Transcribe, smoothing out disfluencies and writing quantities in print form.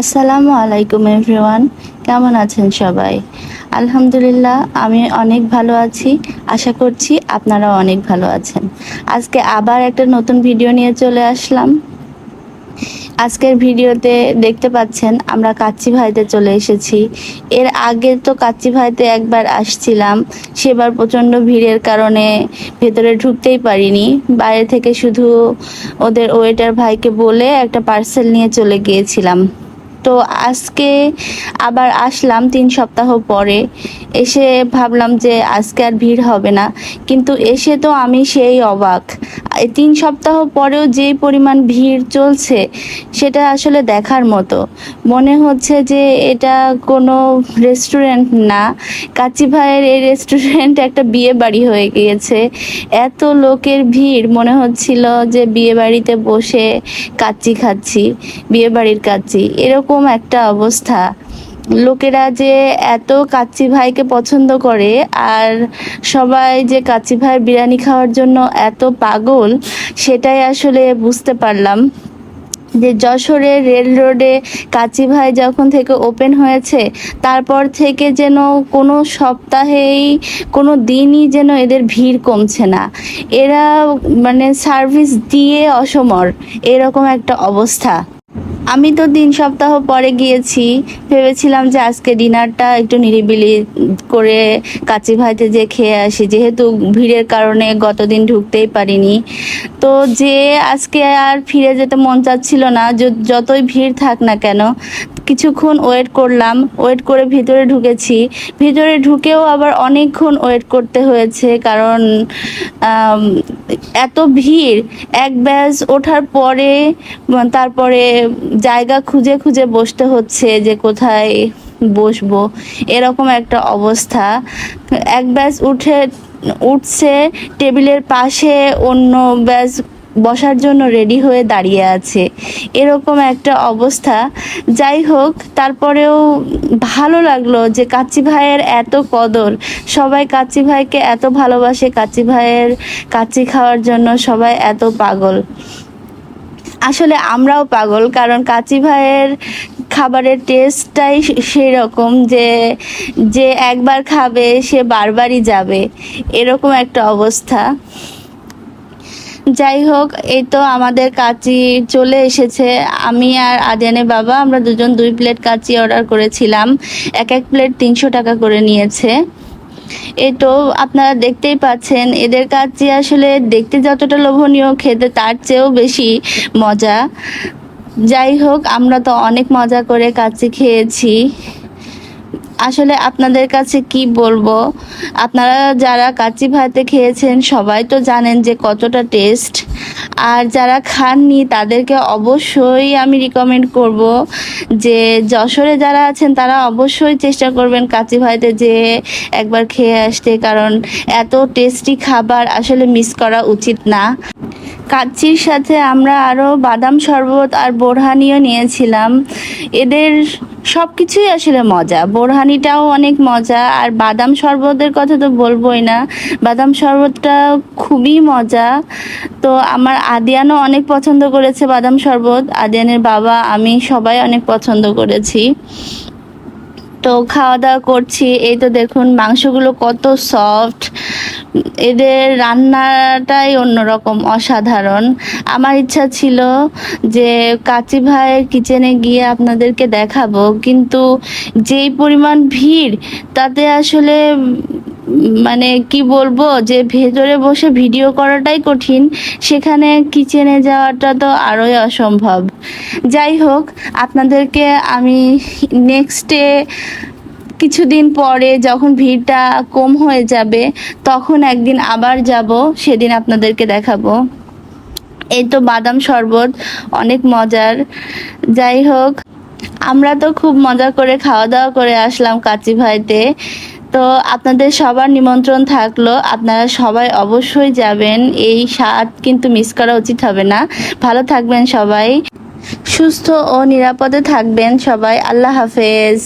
আসসালামু আলাইকুম এভরিওয়ান, কেমন আছেন সবাই? আলহামদুলিল্লাহ, আমি অনেক ভালো আছি। আশা করছি আপনারাও অনেক ভালো আছেন। আজকে আবার একটা নতুন ভিডিও নিয়ে চলে আসলাম। আজকের ভিডিওতে দেখতে পাচ্ছেন আমরা কাচ্চি ভাইতে চলে এসেছি। এর আগে তো কাচ্চি ভাইতে একবার আসছিলাম, সেবার প্রচণ্ড ভিড়ের কারণে ভেতরে ঢুকতেই পারিনি। বাইরে থেকে শুধু ওদের ওয়েটার ভাইকে বলে একটা পার্সেল নিয়ে চলে গিয়েছিলাম। তো আজকে আবার আসলাম 3 সপ্তাহ পরে। এসে ভাবলাম যে আজকে আর ভিড় হবে না, কিন্তু এসে তো আমি সেই অবাক। এই 3 সপ্তাহ পরেও যেই পরিমাণ ভিড় চলছে সেটা আসলে দেখার মতো। মনে হচ্ছে যে এটা কোনো রেস্টুরেন্ট না, কাচ্চি ভাইয়ের এই রেস্টুরেন্ট একটা বিয়ে বাড়ি হয়ে গিয়েছে। এত লোকের ভিড়, মনে হচ্ছিল যে বিয়ে বাড়িতে বসে কাচ্চি খাচ্ছি, বিয়ে বাড়ির কাচ্চি, এরকম একটা অবস্থা। লোকেরা যে এত কাচ্চি ভাইকে পছন্দ করে, আর সবাই যে কাচ্চি ভাইয়ের বিরিয়ানি খাওয়ার জন্য এত পাগল, সেটাই আসলে বুঝতে পারলাম। যে যশোরের রেল রোডে কাচ্চি ভাই যখন থেকে ওপেন হয়েছে, তারপর থেকে যেন কোনো সপ্তাহেই কোনো দিনই যেন এদের ভিড় কমছে না। এরা মানে সার্ভিস দিয়ে অসমর, এরকম একটা অবস্থা। আমি তো 3 সপ্তাহ পরে গিয়েছি, ভেবেছিলাম যে আজকে ডিনারটা একটু নিরিবিলি করে কাচ্চি ভাইতে যে খেয়ে আসি, যেহেতু ভিড়ের কারণে গতদিন ঢুকতেই পারিনি। তো যে আজকে আর ফিরে যেতে মন চাচ্ছিল না, যতই ভিড় থাক না কেন। কিছুক্ষণ ওয়েট করলাম, ওয়েট করে ভিতরে ঢুকেছি। ভিতরে ঢুকেও আবার অনেকক্ষণ ওয়েট করতে হয়েছে, কারণ এত ভিড়। এক ব্যাচ ওঠার পরে তারপরে জায়গা খুঁজে খুঁজে বসতে হচ্ছে যে কোথায় বসবো, এরকম একটা অবস্থা। এক ব্যাচ উঠছে, টেবিলের পাশে অন্য ব্যাচ বসার জন্য রেডি হয়ে দাঁড়িয়ে আছে, এরকম একটা অবস্থা। যাই হোক, তারপরেও ভালো লাগলো যে কাচ্চি ভাইয়ের এত কদর, সবাই কাচ্চি ভাইকে এত ভালোবাসে, কাচ্চি ভাইয়ের কাচ্চি খাওয়ার জন্য সবাই এত পাগল। আসলে আমরাও পাগল, কারণ কাচ্চি ভাইয়ের খাবারের টেস্টটাই সেই রকম যে যে একবার খাবে সে বারবারই যাবে, এরকম একটা অবস্থা। যাই হোক, এই তো আমাদের কাচ্চি চলে এসেছে। আমি আর আদিয়ানের বাবা, আমরা দুজন 2 প্লেট কাচ্চি অর্ডার করেছিলাম। এক এক প্লেট 300 টাকা করে নিয়েছে। এই তো আপনারা দেখতেই পাচ্ছেন, এদের কাচ্চি আসলে দেখতে যতটা লোভনীয়, খেতে তার চেয়েও বেশি মজা। যাই হোক, আমরা তো অনেক মজা করে কাচ্চি খেয়েছি। আসলে আপনাদের কাছে কি বলবো, আপনারা যারা কাচ্চি ভাইতে খেয়েছেন সবাই তো জানেন যে কতটা টেস্ট। আর যারা খাননি তাদেরকে অবশ্যই আমি রিকমেন্ড করব যে যশোরে যারা আছেন তারা অবশ্যই চেষ্টা করবেন কাচ্চি ভাইতে যে একবার খেয়ে আসতে, কারণ এত টেস্টি খাবার আসলে মিস করা উচিত না। কাচ্চির সাথে আমরা আরও বাদাম শরবত আর বোরহানিও নিয়েছিলাম। এদের সব কিছুই আসলে মজা, বোরহানিটাও অনেক মজা, আর বাদাম শরবতের কথা তো বলবোই না, বাদাম শরবতটা খুবই মজা। তো আমার আদিয়ানও অনেক পছন্দ করেছে বাদাম শরবত, আদিয়ানের বাবা, আমি সবাই অনেক পছন্দ করেছি। তো খাওয়া দাওয়া করছি, এই তো দেখুন মাংসগুলো কত সফট, এদের রান্নাটাই অন্যরকম, অসাধারণ। আমার ইচ্ছা ছিল যে কাচ্চি ভাইয়ের কিচেনে গিয়ে আপনাদেরকে দেখাবো, কিন্তু যেই পরিমাণ ভিড়, তাতে আসলে মানে কি বলবো, যে ভেতরে বসে ভিডিও করাটাই কঠিন, সেখানে কিচেনে যাওয়াটা তো আরোই অসম্ভব। যাই হোক, আপনাদেরকে আমি নেক্সটে কিছুদিন পরে যখন ভিড়টা কম হয়ে যাবে তখন একদিন আবার যাব, সেদিন আপনাদেরকে দেখাবো। এই তো বাদাম শরবত অনেক মজার। যাই হোক, আমরা তো খুব মজা করে খাওয়া দাওয়া করে আসলাম কাচ্চি ভাইতে। তো আপনাদের সবার নিমন্ত্রণ থাকলো, আপনারা সবাই অবশ্যই যাবেন, এই স্বাদ কিন্তু মিস করা উচিত হবে না। ভালো থাকবেন সবাই, সুস্থ ও নিরাপদে থাকবেন সবাই। আল্লাহ হাফেজ।